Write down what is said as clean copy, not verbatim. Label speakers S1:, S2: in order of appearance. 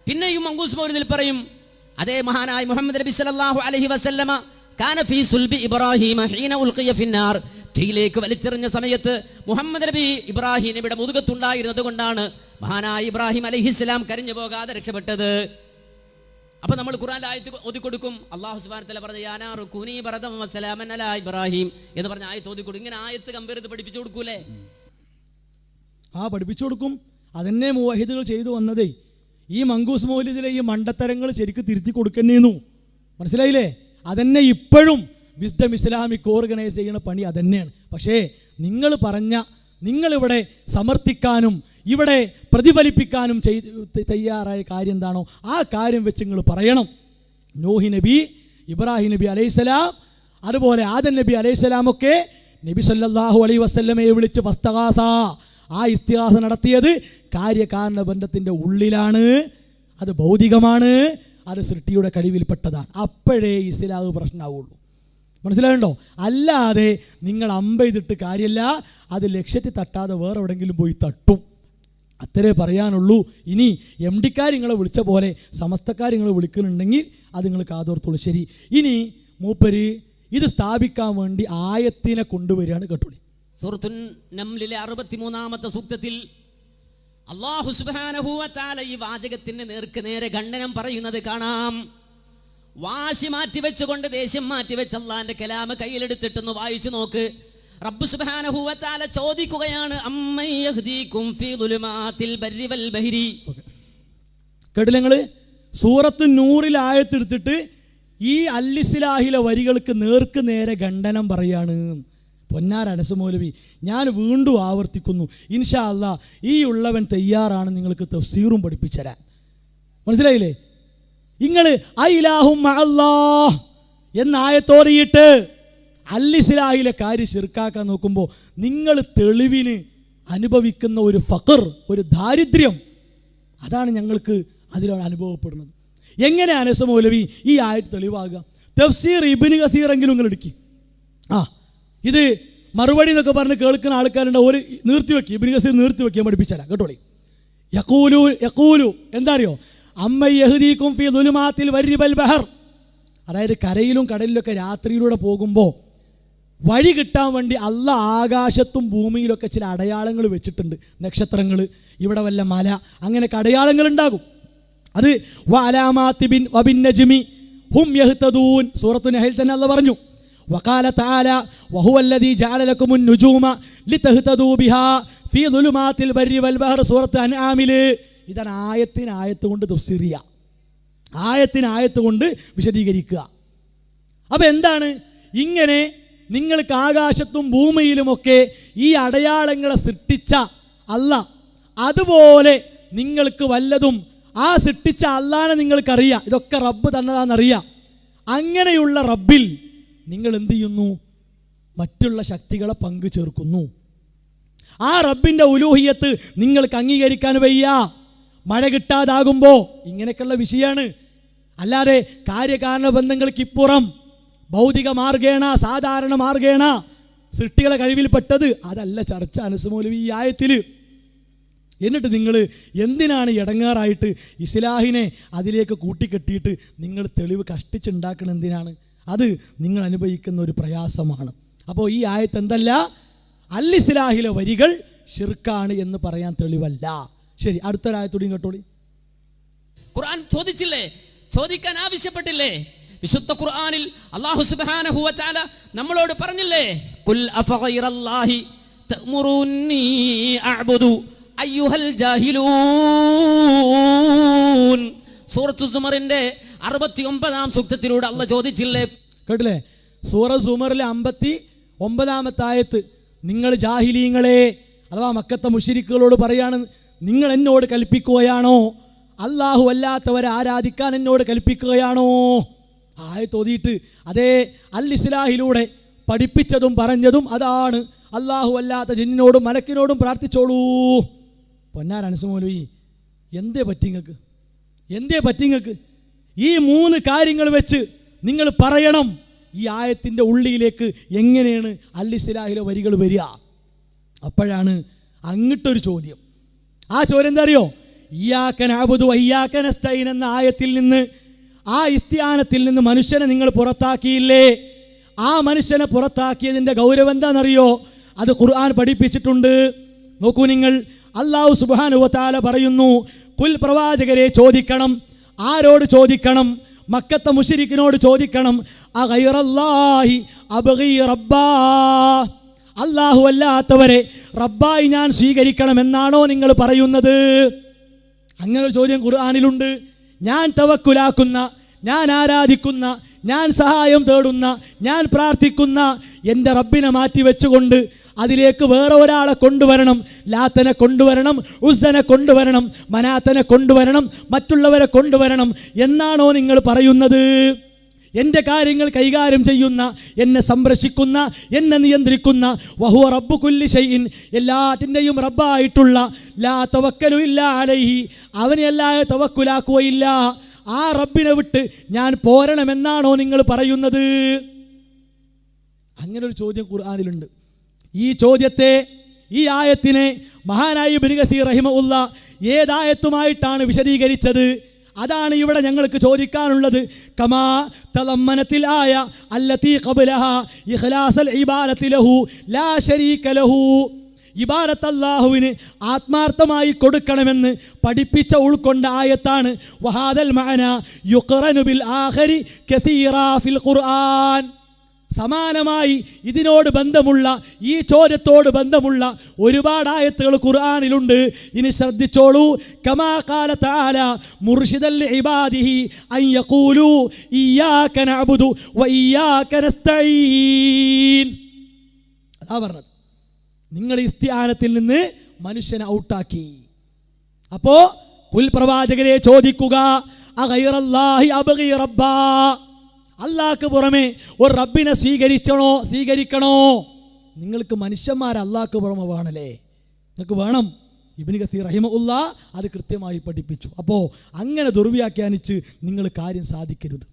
S1: പിന്നെയും മങ്കൂസ് മൗലിദിൽ പറയും, അതേ മഹാനായ മുഹമ്മദ് നബി സല്ലല്ലാഹു അലൈഹി വസല്ലമ കാന ഫീ സുൽബി ഇബ്രാഹിം ഹീന ഉൽഖിയ ഫിന്നാർ, തീയിലേക്ക് വലിച്ചെറിഞ്ഞ സമയത്ത് മുഹമ്മദ് നബി ഇബ്രാഹിം നബിയുടെ മുതുകത്തുണ്ടായിരുന്നത് കൊണ്ടാണ് മഹാനായ ഇബ്രാഹിം അലൈഹിസ്സലാം കരിഞ്ഞു പോകാതെ രക്ഷപ്പെട്ടത്. അപ്പൊ നമ്മൾ ഖുർആനിൽ ആയത്ത് ഓതിക്കൊടുക്കും. അല്ലാഹു സുബ്ഹാനഹു വ തആല പറഞ്ഞു യാ നാറു കൂനി ബറദൻ വസലാമൻ അലാ ഇബ്രാഹിം എന്ന് പറഞ്ഞ ആയത്ത് ഓതിക്കൊടുക്കും. ഇങ്ങനെ ആയത്ത് കമ്പയർ ചെയ്ത് പഠിപ്പിച്ചു കൊടുക്കൂലേ?
S2: പഠിപ്പിച്ചു കൊടുക്കും. അതന്നെ മുവഹിദുകൾ ചെയ്തു വന്നതേ. ഈ മങ്കൂസ് മൗലിദിലെ ഈ മണ്ടത്തരങ്ങൾ ശരിക്കും തിരുത്തി കൊടുക്കുന്നേന്നു. മനസ്സിലായില്ലേ? അതന്നെ ഇപ്പോഴും വിസ്ഡം ഇസ്ലാമിക് ഓർഗനൈസ് ചെയ്യുന്ന പണി അതന്നെയാണ്. പക്ഷേ നിങ്ങൾ പറഞ്ഞ, നിങ്ങളിവിടെ സമർത്ഥിക്കാനും ഇവിടെ പ്രതിഫലിപ്പിക്കാനും തയ്യാറായ കാര്യം എന്താണോ ആ കാര്യം വെച്ച് നിങ്ങൾ പറയണം. നൂഹ് നബി, ഇബ്രാഹിം നബി അലൈഹിസ്സലാം, അതുപോലെ ആദം നബി അലൈഹിസ്സലാമൊക്കെ നബി സല്ലല്ലാഹു അലൈഹി വസല്ലമയെ വിളിച്ച് ഫസ്തഗാസ, ആ ഇസ്തിഗാസ നടത്തിയത് കാര്യകാരണ ബന്ധത്തിൻ്റെ ഉള്ളിലാണ്. അത് ഭൗതികമാണ്, അത് സൃഷ്ടിയുടെ കഴിവിൽപ്പെട്ടതാണ്. അപ്പോഴേ ഇസ്ലാം പ്രശ്നമാവുള്ളൂ. മനസ്സിലായുണ്ടോ? അല്ലാതെ നിങ്ങൾ അമ്പെയ്തിട്ട് കാര്യമില്ല. അത് ലക്ഷ്യത്തിൽ തട്ടാതെ വേറെ എവിടെയെങ്കിലും പോയി തട്ടും. അത്രേ പറയാനുള്ളൂ. ഇനി എം ഡിക്കാർ നിങ്ങളെ വിളിച്ച പോലെ സമസ്തക്കാർ നിങ്ങളെ വിളിക്കുന്നുണ്ടെങ്കിൽ അത് നിങ്ങൾ കാതോർത്തോളൂ. ശരി, ഇനി മൂപ്പര് ഇത് സ്ഥാപിക്കാൻ വേണ്ടി ആയത്തിനെ കൊണ്ടുവരികയാണ്. കേട്ടോളി.
S1: സൂറത്തുൻ നംലിലെ 63-ാമത്തെ സൂക്തത്തിൽ അല്ലാഹു സുബ്ഹാനഹു വ തആല ഈ വാചകത്തിന് നേരെ ഖണ്ഡനം പറയുന്നത് കാണാം. വാശി മാറ്റിവെച്ചുകൊണ്ട്, ദേഷ്യം മാറ്റിവെച്ച് അള്ളാന്റെ കലാമ് കയ്യിലെടുത്തിട്ടൊന്ന് വായിച്ചു നോക്ക്. റബ്ബ് സുബ്ഹാനഹു വ തആല ചോദിക്കുകയാണ്, അമ്മൻ യഹ്ദീകും ഫീ ദുലുമാതിൽ ബർരി വൽ ബഹരി.
S2: കേട്ടില്ലേ നിങ്ങൾ? സൂറത്ത് നൂറിൽ ആയത്തെടുത്തിട്ട് ഈ അൽ-ഇസ്ലാഹിലെ വരികൾക്ക് നേരെ ഖണ്ഡനം പറയാണ്. പൊന്നാർ അനസ് മൗലവി, ഞാൻ വീണ്ടും ആവർത്തിക്കുന്നു, ഇൻഷാ അല്ലാഹ് ഈ ഉള്ളവൻ തയ്യാറാണ് നിങ്ങൾക്ക് തഫ്സീറും പഠിപ്പിച്ചുതരാൻ. മനസ്സിലായില്ലേ? നിങ്ങൾ അയിലാഹും അല്ലാഹ് എന്ന ആയത്തോറിയിട്ട് അൽ-ഇസ്ലാഹിലെ കാര്യം ശിർക്കാക്കാൻ നോക്കുമ്പോൾ നിങ്ങൾ തെളിവിന് അനുഭവിക്കുന്ന ഒരു ഫഖർ, ഒരു ദാരിദ്ര്യം, അതാണ് ഞങ്ങൾക്ക് അതിലാണ് അനുഭവപ്പെടുന്നത്. എങ്ങനെ അനസ് മൗലവി ഈ ആയത്ത് തെളിവാകുക? തഫ്സീർ ഇബ്നു കസീറെങ്കിലും നിങ്ങൾ എടുക്കി. ഇത് മറുപടി എന്നൊക്കെ പറഞ്ഞ് കേൾക്കുന്ന ആൾക്കാരുണ്ട്. ഒരു നിർത്തിവെക്കി, ഇബ്നു കസീർ നിർത്തിവെക്കാൻ പഠിപ്പിച്ചാൽ കേട്ടോളി. യഖൂലു എന്താ അറിയോ? അമ്മ യഹ്ദീകും ഫീ ദുലുമാതിൽ ബർരി വൽ ബഹർ, അതായത് കരയിലും കടലിലൊക്കെ രാത്രിയിലൂടെ പോകുമ്പോൾ വഴി കിട്ടാൻ വേണ്ടി അല്ലാഹ് ആകാശത്തും ഭൂമിയിലൊക്കെ ചില അടയാളങ്ങൾ വെച്ചിട്ടുണ്ട്. നക്ഷത്രങ്ങൾ, ഇവിടെ വല്ല മല, അങ്ങനെയൊക്കെ അടയാളങ്ങൾ ഉണ്ടാകും. അത് വഅലാമാതി വബിൻ നജ്മി ഹും യഹ്തദൂൻ, സൂറത്തുൽ നഹ്ൽ തന്നെ അല്ലാഹ് പറഞ്ഞു. വഖാല തആല വഹുവല്ലദീ ജഅല ലക്കുമുൻ നുജൂമ ലിതഹ്തദൂ ബിഹാ ഫീ ദുലുമാതിൽ ബർരി വൽ ബഹർ, സൂറത്ത് അൻആമിൽ. ഇതാണ് ആയത്ത് കൊണ്ട് തഫ്സീർ ചെയ്യുക, ആയത്ത് കൊണ്ട് വിശദീകരിക്കുക. അപ്പം എന്താണ്? ഇങ്ങനെ നിങ്ങൾക്ക് ആകാശത്തും ഭൂമിയിലുമൊക്കെ ഈ അടയാളങ്ങളെ സൃഷ്ടിച്ച അല്ലാഹ്, അതുപോലെ നിങ്ങൾക്ക് വല്ലതും ആ സൃഷ്ടിച്ച അല്ലാഹനെ നിങ്ങൾക്കറിയാം. ഇതൊക്കെ റബ്ബ് തന്നതാണെന്നറിയാം. അങ്ങനെയുള്ള റബ്ബിൽ നിങ്ങൾ എന്ത് ചെയ്യുന്നു? മറ്റുള്ള ശക്തികളെ പങ്കു ചേർക്കുന്നു. ആ റബ്ബിൻ്റെ ഉലൂഹിയത്ത് നിങ്ങൾക്ക് അംഗീകരിക്കാൻ വയ്യ. മഴ കിട്ടാതാകുമ്പോൾ ഇങ്ങനെയൊക്കെയുള്ള വിഷയമാണ്. അല്ലാതെ കാര്യകാരണ ബന്ധങ്ങൾക്കിപ്പുറം ഭൗതിക മാർഗേണ, സാധാരണ മാർഗേണ സൃഷ്ടികളെ കഴിവിൽപ്പെട്ടത് അതല്ല ചർച്ച അനസ് മൗലവി ഈ ആയത്തിൽ. എന്നിട്ട് നിങ്ങൾ എന്തിനാണ് ഇടങ്ങാറായിട്ട് ഇസ്ലാഹിനെ അതിലേക്ക് കൂട്ടിക്കെട്ടിയിട്ട് നിങ്ങൾ തെളിവ് കഷ്ടിച്ചുണ്ടാക്കണം? എന്തിനാണ്? അത് നിങ്ങൾ അനുഭവിക്കുന്ന ഒരു പ്രയാസമാണ്. അപ്പോൾ ഈ ആയത്ത് എന്തല്ല? അൽ-ഇസ്ലാഹിലെ വരികൾ ശിർക്കാണ് എന്ന് പറയാൻ തെളിവല്ല. ശരി, അടുത്തൊരായത്തോടെയും കേട്ടോളി.
S1: ഖുർആൻ ചോദിച്ചില്ലേ? ചോദിക്കാൻ ആവശ്യപ്പെട്ടില്ലേ? വിശുദ്ധ ഖുർആനിൽ അല്ലാഹു സുബ്ഹാനഹു വ തആല നമ്മളോട് പറഞ്ഞില്ലേ? ഖുൽ അഫഗൈറല്ലാഹി തഅ്മുറൂനി അഅ്ബുദു അയ്യുഹൽ ജാഹിലൂൻ. സൂറത്തു സുമറിന്റെ 69-ാം സൂക്തത്തിലൂടെ അല്ലാഹ് ചോദിച്ചില്ലേ?
S2: കേട്ടില്ലേ? സൂറ സുമറിലെ 59-ാമത്തെ ആയത്ത്, നിങ്ങൾ ജാഹിലീങ്ങളെ അഥവാ മക്കത്തെ മുശ്രിക്കുകളോട് പറയാണ്, നിങ്ങൾ എന്നോട് കൽപ്പിക്കുകയാണോ അല്ലാഹു അല്ലാത്തവരെ ആരാധിക്കാൻ എന്നോട് കൽപ്പിക്കുകയാണോ? ആയത്ത് ഓതിയിട്ട് അതേ അൽ-ഇസ്ലാഹിലൂടെ പഠിപ്പിച്ചതും പറഞ്ഞതും അതാണ്. അല്ലാഹു അല്ലാത്ത ജിന്നിനോടും മലക്കിനോടും പ്രാർത്ഥിച്ചോളൂ. പൊന്നാർ അനസ് മൗലവി, എന്തേ പറ്റിങ്ങൾക്ക്? ഈ 3 കാര്യങ്ങൾ വെച്ച് നിങ്ങൾ പറയണം ഈ ആയത്തിൻ്റെ ഉള്ളിലേക്ക് എങ്ങനെയാണ് അൽ-ഇസ്ലാഹിലെ വരികൾ വരിക. അപ്പോഴാണ് അങ്ങോട്ടൊരു ചോദ്യം. ആ ചോദ്യം എന്താ അറിയോ? ഇയ്യാക നഅ്ബുദു വ ഇയ്യാക നസ്തഈൻ എന്ന ആയത്തിൽ നിന്ന്, ആ ഇസ്തിആനത്തിൽ നിന്ന് മനുഷ്യനെ നിങ്ങൾ പുറത്താക്കിയില്ലേ? ആ മനുഷ്യനെ പുറത്താക്കിയതിൻ്റെ ഗൗരവം എന്താണെന്നറിയോ? അത് ഖുർആൻ പഠിപ്പിച്ചിട്ടുണ്ട്. നോക്കൂ നിങ്ങൾ, അല്ലാഹു സുബ്ഹാനഹു വ തആല പറയുന്നു, കുൽ പ്രവാചകരെ ചോദിക്കണം. ആരോട് ചോദിക്കണം? മക്കത്തെ മുശ്രിക്കിനോട് ചോദിക്കണം. അഗൈറല്ലാഹി അബ്ഗി റബ്ബാ, അല്ലാഹു അല്ലാത്തവരെ റബ്ബായി ഞാൻ സ്വീകരിക്കണമെന്നാണോ നിങ്ങൾ പറയുന്നത്? അങ്ങനെ ഒരു ചോദ്യം ഖുർആനിലുണ്ട്. ഞാൻ തവക്കുലാക്കുന്ന, ഞാൻ ആരാധിക്കുന്ന, ഞാൻ സഹായം തേടുന്ന, ഞാൻ പ്രാർത്ഥിക്കുന്ന എൻ്റെ റബ്ബിനെ മാറ്റി വെച്ചുകൊണ്ട് അതിലേക്ക് വേറെ ഒരാളെ കൊണ്ടുവരണം, ലാത്തനെ കൊണ്ടുവരണം, ഉസ്സനെ കൊണ്ടുവരണം, മനാത്തനെ കൊണ്ടുവരണം, മറ്റുള്ളവരെ കൊണ്ടുവരണം എന്നാണോ നിങ്ങൾ പറയുന്നത്? എൻ്റെ കാര്യങ്ങൾ കൈകാര്യം ചെയ്യുന്ന, എന്നെ സംരക്ഷിക്കുന്ന, എന്നെ നിയന്ത്രിക്കുന്ന, വഹുവ റബ്ബു കുല്ലി ഷൈഇൻ, എല്ലാറ്റിൻ്റെയും റബ്ബായിട്ടുള്ള, ലാ തവക്കലു ഇല്ലാ അലൈഹി, അവനെ അല്ലാതെ തവക്കുലാക്കുകയില്ല, ആ റബ്ബിനെ വിട്ട് ഞാൻ പോരണമെന്നാണോ നിങ്ങൾ പറയുന്നത്? അങ്ങനെ ഒരു ചോദ്യം ഖുർആനിലുണ്ട്. ഈ ചോദ്യത്തെ, ഈ ആയത്തിനെ മഹാനായ ഇബ്നു കസീർ റഹിമഹുല്ലാ ഏതായത്തുമായിട്ടാണ് വിശദീകരിച്ചത്? അതാണ് ഇവിടെ ഞങ്ങൾക്ക് ചോദിക്കാനുള്ളത്. കമാ തളമ്മനത്തിൽ ആയ അല്ലതി ഖബലഹാ ഇഖ്ലാസൽ ഇബാദത്തി ലഹു ലാ ശരീക ലഹു, ഇബാദത്ത് അല്ലാഹുവിന് ആത്മാർത്ഥമായി കൊടുക്കണമെന്ന് പഠിപ്പിച്ച ഉൾക്കൊണ്ട ആയത്താണ്. വഹാദൽ മഅന യുഖ്റനു ബിൽ ആഖിരി കസീറാ ഫിൽ ഖുർആൻ. സമാനമായി ഇതിനോട് ബന്ധമുള്ള, ഈ ചോദ്യത്തോട് ബന്ധമുള്ള ഒരുപാട് ആയത്തുകൾ ഖുർആനിലുണ്ട്. ഇനി ശ്രദ്ധിച്ചോളൂ. കമാ ഖാല തആല മുർഷിദൽ ഇബാദിഹി അൻ യഖൂലു ഇയ്യാക നഅ്ബുദു വ ഇയ്യാക നസ്തഈൻ. അതാ പറഞ്ഞത്, നിങ്ങൾ ഇസ്തിആനത്തിൽ നിന്ന് മനുഷ്യനെ ഔട്ടാക്കി. അപ്പോ കുൽ പ്രവാചകരെ ചോദിക്കുക, അഗൈറല്ലാഹി അബ്ഗി റബ്ബാ, അല്ലാഹ്ക്ക് പുറമെ ഒരു റബ്ബിനെ സ്വീകരിക്കണോ? നിങ്ങൾക്ക് മനുഷ്യന്മാർ അല്ലാഹ്ക്ക് പുറമെ വേണല്ലേ? നിങ്ങൾക്ക് വേണം. ഇബ്നു കസീർ റഹിമഹുല്ലാ അത് കൃത്യമായി പഠിപ്പിച്ചു. അപ്പോൾ അങ്ങനെ ദുർവ്യാഖ്യാനിച്ച് നിങ്ങൾ കാര്യം സാധിക്കരുത്.